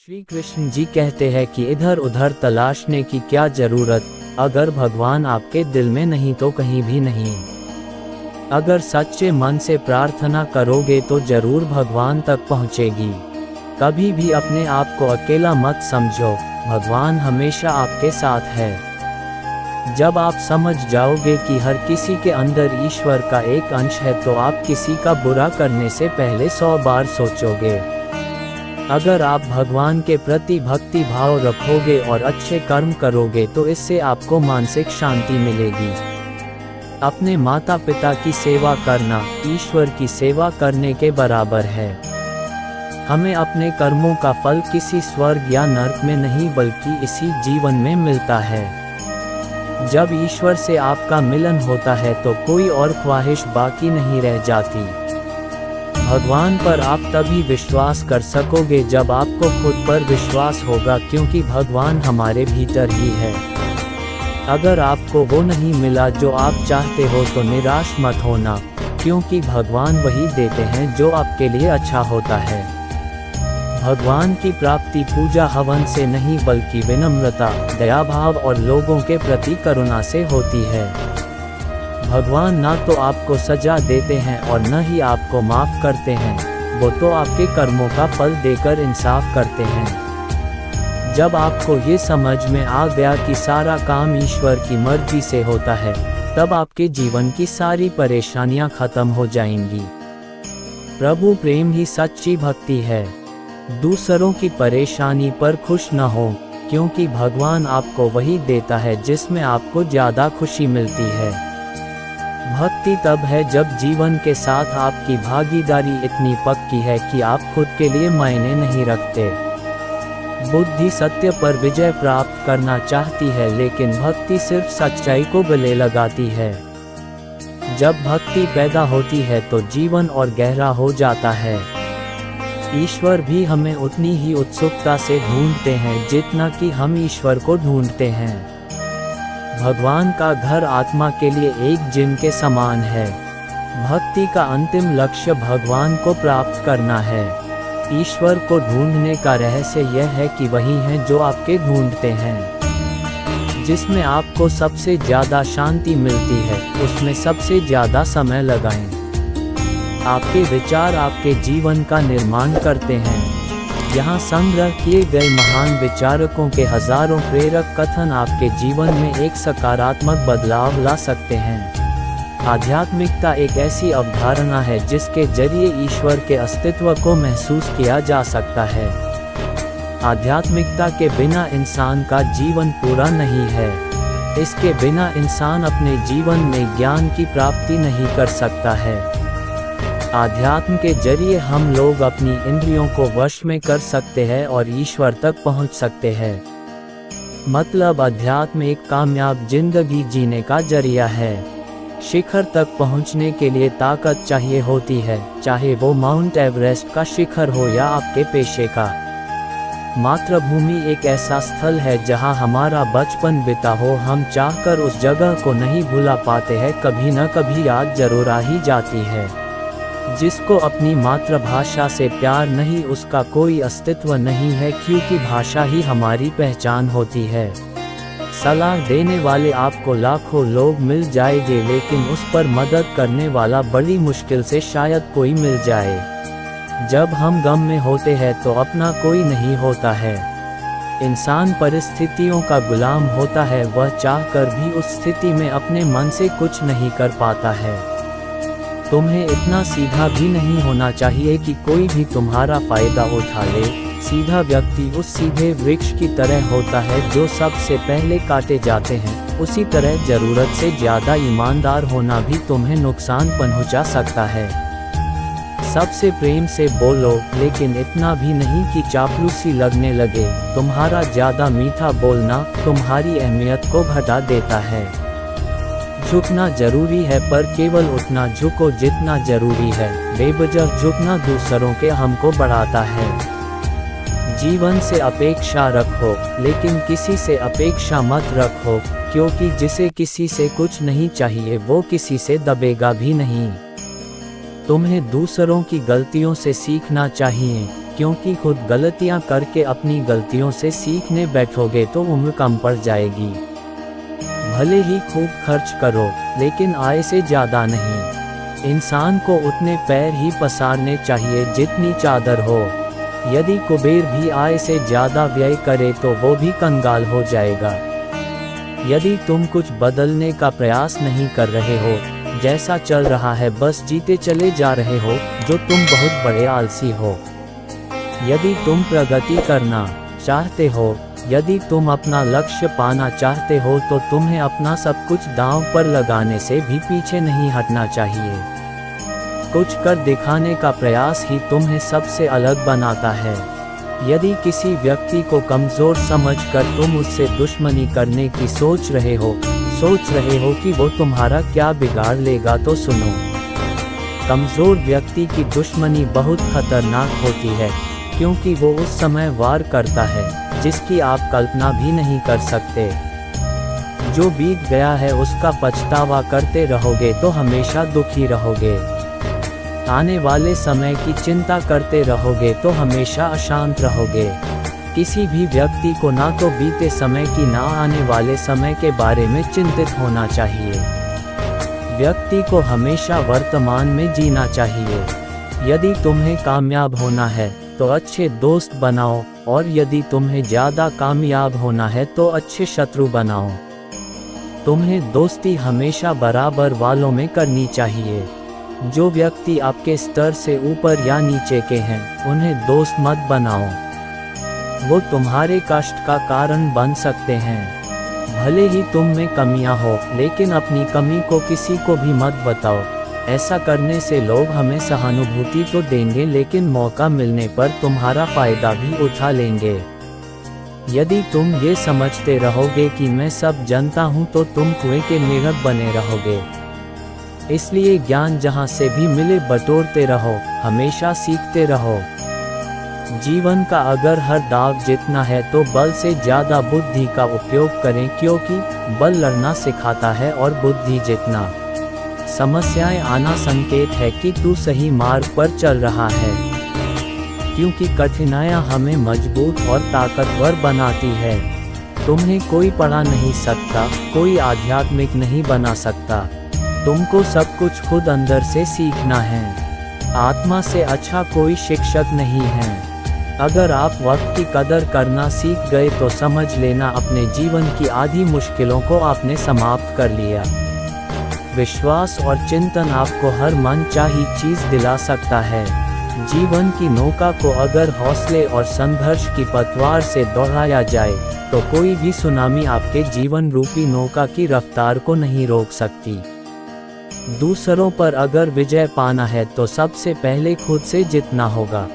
श्री कृष्ण जी कहते हैं कि इधर उधर तलाशने की क्या जरूरत, अगर भगवान आपके दिल में नहीं तो कहीं भी नहीं। अगर सच्चे मन से प्रार्थना करोगे तो जरूर भगवान तक पहुँचेगी। कभी भी अपने आप को अकेला मत समझो, भगवान हमेशा आपके साथ है। जब आप समझ जाओगे कि हर किसी के अंदर ईश्वर का एक अंश है तो आप किसी का बुरा करने से पहले 100 बार सोचोगे। अगर आप भगवान के प्रति भक्ति भाव रखोगे और अच्छे कर्म करोगे तो इससे आपको मानसिक शांति मिलेगी। अपने माता पिता की सेवा करना ईश्वर की सेवा करने के बराबर है। हमें अपने कर्मों का फल किसी स्वर्ग या नरक में नहीं बल्कि इसी जीवन में मिलता है। जब ईश्वर से आपका मिलन होता है तो कोई और ख्वाहिश बाकी नहीं रह जाती। भगवान पर आप तभी विश्वास कर सकोगे जब आपको खुद पर विश्वास होगा, क्योंकि भगवान हमारे भीतर ही है। अगर आपको वो नहीं मिला जो आप चाहते हो तो निराश मत होना, क्योंकि भगवान वही देते हैं जो आपके लिए अच्छा होता है। भगवान की प्राप्ति पूजा हवन से नहीं बल्कि विनम्रता, दया भाव और लोगों के प्रति करुणा से होती है। भगवान ना तो आपको सजा देते हैं और न ही आपको माफ़ करते हैं, वो तो आपके कर्मों का फल देकर इंसाफ करते हैं। जब आपको ये समझ में आ गया कि सारा काम ईश्वर की मर्जी से होता है, तब आपके जीवन की सारी परेशानियां खत्म हो जाएंगी। प्रभु प्रेम ही सच्ची भक्ति है। दूसरों की परेशानी पर खुश न हो, क्योंकि भगवान आपको वही देता है जिसमें आपको ज़्यादा खुशी मिलती है। भक्ति तब है जब जीवन के साथ आपकी भागीदारी इतनी पक्की है कि आप खुद के लिए मायने नहीं रखते। बुद्धि सत्य पर विजय प्राप्त करना चाहती है, लेकिन भक्ति सिर्फ सच्चाई को गले लगाती है। जब भक्ति पैदा होती है तो जीवन और गहरा हो जाता है। ईश्वर भी हमें उतनी ही उत्सुकता से ढूंढते हैं जितना कि हम ईश्वर को ढूंढते हैं। भगवान का घर आत्मा के लिए एक जिम के समान है। भक्ति का अंतिम लक्ष्य भगवान को प्राप्त करना है। ईश्वर को ढूंढने का रहस्य यह है कि वही है जो आपके ढूंढते हैं। जिसमें आपको सबसे ज़्यादा शांति मिलती है, उसमें सबसे ज़्यादा समय लगाएं। आपके विचार आपके जीवन का निर्माण करते हैं। यहाँ संग्रह किए गए महान विचारकों के हजारों प्रेरक कथन आपके जीवन में एक सकारात्मक बदलाव ला सकते हैं। आध्यात्मिकता एक ऐसी अवधारणा है जिसके जरिए ईश्वर के अस्तित्व को महसूस किया जा सकता है। आध्यात्मिकता के बिना इंसान का जीवन पूरा नहीं है। इसके बिना इंसान अपने जीवन में ज्ञान की प्राप्ति नहीं कर सकता है। आध्यात्म के जरिए हम लोग अपनी इंद्रियों को वश में कर सकते हैं और ईश्वर तक पहुंच सकते हैं। मतलब अध्यात्म एक कामयाब जिंदगी जीने का जरिया है। शिखर तक पहुंचने के लिए ताकत चाहिए होती है, चाहे वो माउंट एवरेस्ट का शिखर हो या आपके पेशे का। मातृभूमि एक ऐसा स्थल है जहां हमारा बचपन बीता हो। हम चाहकर उस जगह को नहीं भुला पाते हैं, कभी न कभी याद जरूर आ ही जाती है। जिसको अपनी मातृभाषा से प्यार नहीं, उसका कोई अस्तित्व नहीं है, क्योंकि भाषा ही हमारी पहचान होती है। सलाह देने वाले आपको लाखों लोग मिल जाएंगे, लेकिन उस पर मदद करने वाला बड़ी मुश्किल से शायद कोई मिल जाए। जब हम गम में होते हैं तो अपना कोई नहीं होता है। इंसान परिस्थितियों का गुलाम होता है, वह चाहकर भी उस स्थिति में अपने मन से कुछ नहीं कर पाता है। तुम्हें इतना सीधा भी नहीं होना चाहिए कि कोई भी तुम्हारा फायदा उठा ले। सीधा व्यक्ति उस सीधे वृक्ष की तरह होता है जो सबसे पहले काटे जाते हैं। उसी तरह जरूरत से ज़्यादा ईमानदार होना भी तुम्हें नुकसान पहुंचा सकता है। सबसे प्रेम से बोलो, लेकिन इतना भी नहीं कि चापलूसी लगने लगे। तुम्हारा ज़्यादा मीठा बोलना तुम्हारी अहमियत को घटा देता है। झुकना जरूरी है, पर केवल उतना झुको जितना जरूरी है। बेवजह झुकना दूसरों के हम को बढ़ाता है। जीवन से अपेक्षा रखो, लेकिन किसी से अपेक्षा मत रखो, क्योंकि जिसे किसी से कुछ नहीं चाहिए वो किसी से दबेगा भी नहीं। तुम्हें दूसरों की गलतियों से सीखना चाहिए, क्योंकि खुद गलतियां करके अपनी गलतियों से सीखने बैठोगे तो उम्र कम पड़ जाएगी। भले ही खूब खर्च करो, लेकिन आय से ज़्यादा नहीं। इंसान को उतने पैर ही पसारने चाहिए जितनी चादर हो। यदि कुबेर भी आय से ज़्यादा व्यय करे तो वो भी कंगाल हो जाएगा। यदि तुम कुछ बदलने का प्रयास नहीं कर रहे हो, जैसा चल रहा है बस जीते चले जा रहे हो, जो तुम बहुत बड़े आलसी हो। यदि तुम प्रगति करना चाहते हो, यदि तुम अपना लक्ष्य पाना चाहते हो तो तुम्हें अपना सब कुछ दांव पर लगाने से भी पीछे नहीं हटना चाहिए। कुछ कर दिखाने का प्रयास ही तुम्हें सबसे अलग बनाता है। यदि किसी व्यक्ति को कमज़ोर समझकर तुम उससे दुश्मनी करने की सोच रहे हो कि वो तुम्हारा क्या बिगाड़ लेगा, तो सुनो। कमज़ोर व्यक्ति की दुश्मनी बहुत खतरनाक होती है, क्योंकि वो उस समय वार करता है जिसकी आप कल्पना भी नहीं कर सकते। जो बीत गया है उसका पछतावा करते रहोगे तो हमेशा दुखी रहोगे। आने वाले समय की चिंता करते रहोगे तो हमेशा अशांत रहोगे। किसी भी व्यक्ति को ना तो बीते समय की ना आने वाले समय के बारे में चिंतित होना चाहिए। व्यक्ति को हमेशा वर्तमान में जीना चाहिए। यदि तुम्हें कामयाब होना है तो अच्छे दोस्त बनाओ, और यदि तुम्हें ज़्यादा कामयाब होना है तो अच्छे शत्रु बनाओ। तुम्हें दोस्ती हमेशा बराबर वालों में करनी चाहिए। जो व्यक्ति आपके स्तर से ऊपर या नीचे के हैं, उन्हें दोस्त मत बनाओ। वो तुम्हारे कष्ट का कारण बन सकते हैं। भले ही तुम में कमियां हो, लेकिन अपनी कमी को किसी को भी मत बताओ। ऐसा करने से लोग हमें सहानुभूति तो देंगे, लेकिन मौका मिलने पर तुम्हारा फायदा भी उठा लेंगे। यदि तुम ये समझते रहोगे कि मैं सब जानता हूँ तो तुम कुएं के मेढक बने रहोगे। इसलिए ज्ञान जहाँ से भी मिले बटोरते रहो, हमेशा सीखते रहो। जीवन का अगर हर दाव जीतना है तो बल से ज़्यादा बुद्धि का उपयोग करें, क्योंकि बल लड़ना सिखाता है और बुद्धि जीतना। समस्याएं आना संकेत है कि तू सही मार्ग पर चल रहा है, क्योंकि कठिनाइयां हमें मजबूत और ताकतवर बनाती है। तुम्हें कोई पढ़ा नहीं सकता, कोई आध्यात्मिक नहीं बना सकता। तुमको सब कुछ खुद अंदर से सीखना है। आत्मा से अच्छा कोई शिक्षक नहीं है। अगर आप वक्त की कदर करना सीख गए तो समझ लेना अपने जीवन की आधी मुश्किलों को आपने समाप्त कर लिया। विश्वास और चिंतन आपको हर मनचाही चीज़ दिला सकता है। जीवन की नौका को अगर हौसले और संघर्ष की पतवार से दौड़ाया जाए तो कोई भी सुनामी आपके जीवन रूपी नौका की रफ्तार को नहीं रोक सकती। दूसरों पर अगर विजय पाना है तो सबसे पहले खुद से जीतना होगा।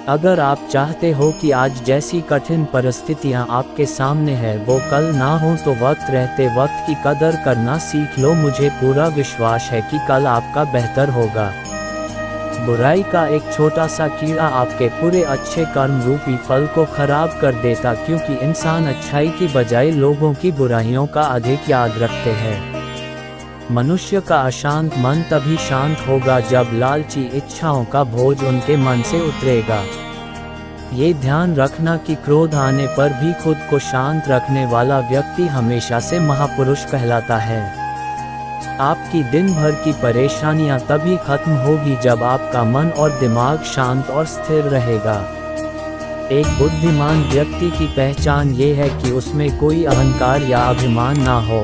अगर आप चाहते हो कि आज जैसी कठिन परिस्थितियां आपके सामने है वो कल ना हो तो वक्त रहते वक्त की कदर करना सीख लो। मुझे पूरा विश्वास है कि कल आपका बेहतर होगा। बुराई का एक छोटा सा कीड़ा आपके पूरे अच्छे कर्म रूपी फल को खराब कर देता, क्योंकि इंसान अच्छाई की बजाय लोगों की बुराइयों का अधिक याद रखते हैं। मनुष्य का अशांत मन तभी शांत होगा जब लालची इच्छाओं का बोझ उनके मन से उतरेगा। ये ध्यान रखना कि क्रोध आने पर भी खुद को शांत रखने वाला व्यक्ति हमेशा से महापुरुष कहलाता है। आपकी दिन भर की परेशानियां तभी खत्म होगी जब आपका मन और दिमाग शांत और स्थिर रहेगा। एक बुद्धिमान व्यक्ति की पहचान ये है कि उसमें कोई अहंकार या अभिमान ना हो।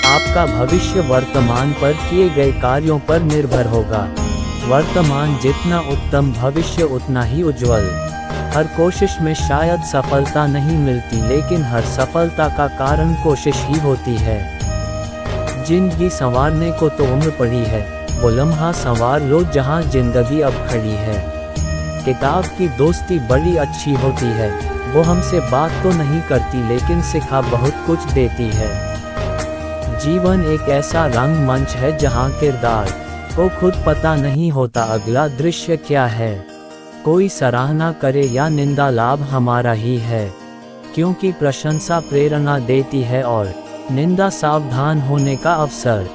आपका भविष्य वर्तमान पर किए गए कार्यों पर निर्भर होगा। वर्तमान जितना उत्तम, भविष्य उतना ही उज्जवल। हर कोशिश में शायद सफलता नहीं मिलती, लेकिन हर सफलता का कारण कोशिश ही होती है। जिंदगी संवारने को तो उम्र पड़ी है, वो लम्हा संवार लो जहां जिंदगी अब खड़ी है। किताब की दोस्ती बड़ी अच्छी होती है, वो हमसे बात तो नहीं करती लेकिन सिखा बहुत कुछ देती है। जीवन एक ऐसा रंगमंच है जहां किरदार को खुद पता नहीं होता अगला दृश्य क्या है। कोई सराहना करे या निंदा लाभ हमारा ही है, क्योंकि प्रशंसा प्रेरणा देती है और निंदा सावधान होने का अवसर।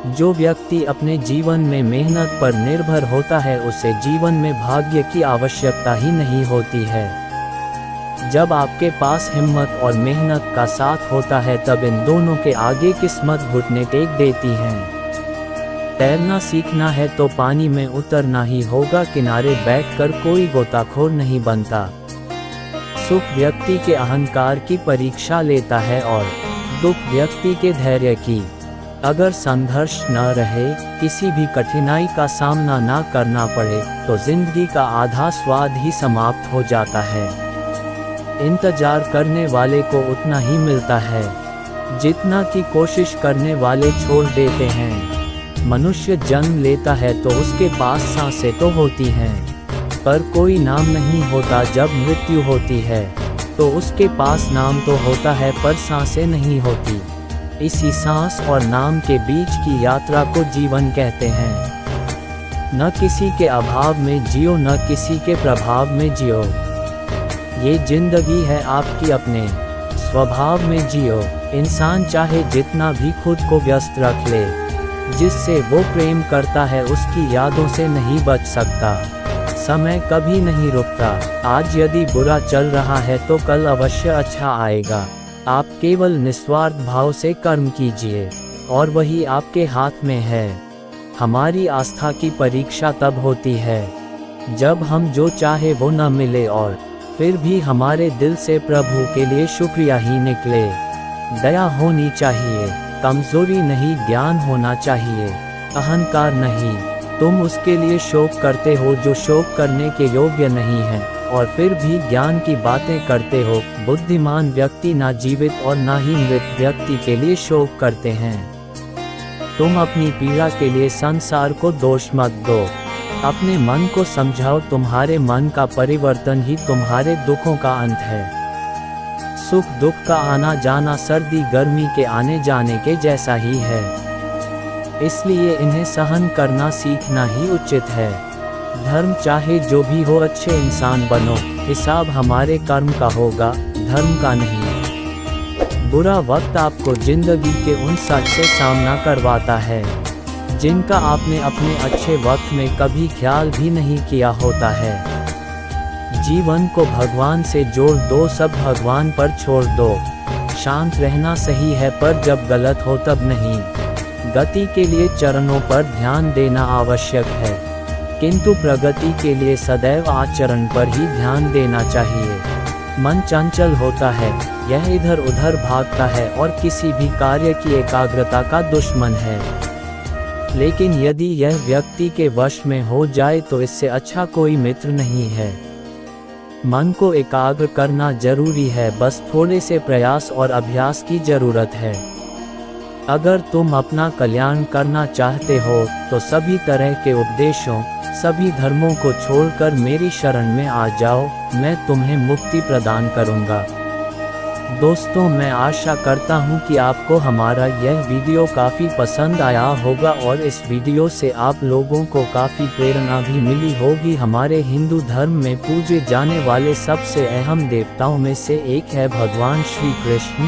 जो व्यक्ति अपने जीवन में मेहनत पर निर्भर होता है उसे जीवन में भाग्य की आवश्यकता ही नहीं होती है। जब आपके पास हिम्मत और मेहनत का साथ होता है तब इन दोनों के आगे किस्मत घुटने टेक देती है। तैरना सीखना है तो पानी में उतरना ही होगा, किनारे बैठकर कोई गोताखोर नहीं बनता। सुख व्यक्ति के अहंकार की परीक्षा लेता है और दुख व्यक्ति के धैर्य की। अगर संघर्ष न रहे, किसी भी कठिनाई का सामना न करना पड़े, तो जिंदगी का आधा स्वाद ही समाप्त हो जाता है। इंतजार करने वाले को उतना ही मिलता है जितना कि कोशिश करने वाले छोड़ देते हैं। मनुष्य जन्म लेता है तो उसके पास सांसें तो होती हैं, पर कोई नाम नहीं होता। जब मृत्यु होती है तो उसके पास नाम तो होता है पर सांसें नहीं होती। इसी सांस और नाम के बीच की यात्रा को जीवन कहते हैं। न किसी के अभाव में जियो, न किसी के प्रभाव में जियो। ये जिंदगी है आपकी, अपने स्वभाव में जियो। इंसान चाहे जितना भी खुद को व्यस्त रख ले, जिससे वो प्रेम करता है उसकी यादों से नहीं बच सकता। समय कभी नहीं रुकता। आज यदि बुरा चल रहा है तो कल अवश्य अच्छा आएगा। आप केवल निस्वार्थ भाव से कर्म कीजिए और वही आपके हाथ में है। हमारी आस्था की परीक्षा तब होती है जब हम जो चाहे वो न मिले और फिर भी हमारे दिल से प्रभु के लिए शुक्रिया ही निकले। दया होनी चाहिए, कमजोरी नहीं, ज्ञान होना चाहिए, अहंकार नहीं। तुम उसके लिए शोक करते हो जो शोक करने के योग्य नहीं है और फिर भी ज्ञान की बातें करते हो। बुद्धिमान व्यक्ति ना जीवित और ना ही मृत व्यक्ति के लिए शोक करते हैं। तुम अपनी पीड़ा के लिए संसार को दोष मत दो। अपने मन को समझाओ, तुम्हारे मन का परिवर्तन ही तुम्हारे दुखों का अंत है। सुख दुख का आना जाना सर्दी गर्मी के आने जाने के जैसा ही है, इसलिए इन्हें सहन करना सीखना ही उचित है। धर्म चाहे जो भी हो, अच्छे इंसान बनो। हिसाब हमारे कर्म का होगा, धर्म का नहीं। बुरा वक्त आपको जिंदगी के उन सच से सामना करवाता है जिनका आपने अपने अच्छे वक्त में कभी ख्याल भी नहीं किया होता है। जीवन को भगवान से जोड़ दो, सब भगवान पर छोड़ दो। शांत रहना सही है पर जब गलत हो तब नहीं। गति के लिए चरणों पर ध्यान देना आवश्यक है, किंतु प्रगति के लिए सदैव आचरण पर ही ध्यान देना चाहिए। मन चंचल होता है, यह इधर उधर भागता है और किसी भी कार्य की एकाग्रता का दुश्मन है। लेकिन यदि यह व्यक्ति के वश में हो जाए तो इससे अच्छा कोई मित्र नहीं है। मन को एकाग्र करना जरूरी है, बस थोड़े से प्रयास और अभ्यास की जरूरत है। अगर तुम अपना कल्याण करना चाहते हो तो सभी तरह के उपदेशों, सभी धर्मों को छोड़कर मेरी शरण में आ जाओ, मैं तुम्हें मुक्ति प्रदान करूंगा। दोस्तों, मैं आशा करता हूं कि आपको हमारा यह वीडियो काफ़ी पसंद आया होगा और इस वीडियो से आप लोगों को काफ़ी प्रेरणा भी मिली होगी। हमारे हिंदू धर्म में पूजे जाने वाले सबसे अहम देवताओं में से एक है भगवान श्री कृष्ण।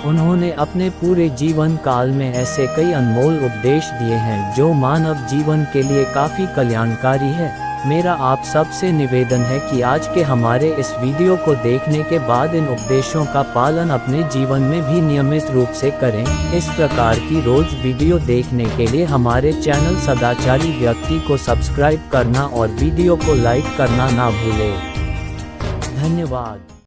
उन्होंने अपने पूरे जीवन काल में ऐसे कई अनमोल उपदेश दिए हैं जो मानव जीवन के लिए काफ़ी कल्याणकारी है। मेरा आप सबसे निवेदन है कि आज के हमारे इस वीडियो को देखने के बाद इन उपदेशों का पालन अपने जीवन में भी नियमित रूप से करें। इस प्रकार की रोज वीडियो देखने के लिए हमारे चैनल सदाचारी व्यक्ति को सब्सक्राइब करना और वीडियो को लाइक करना ना भूलें। धन्यवाद।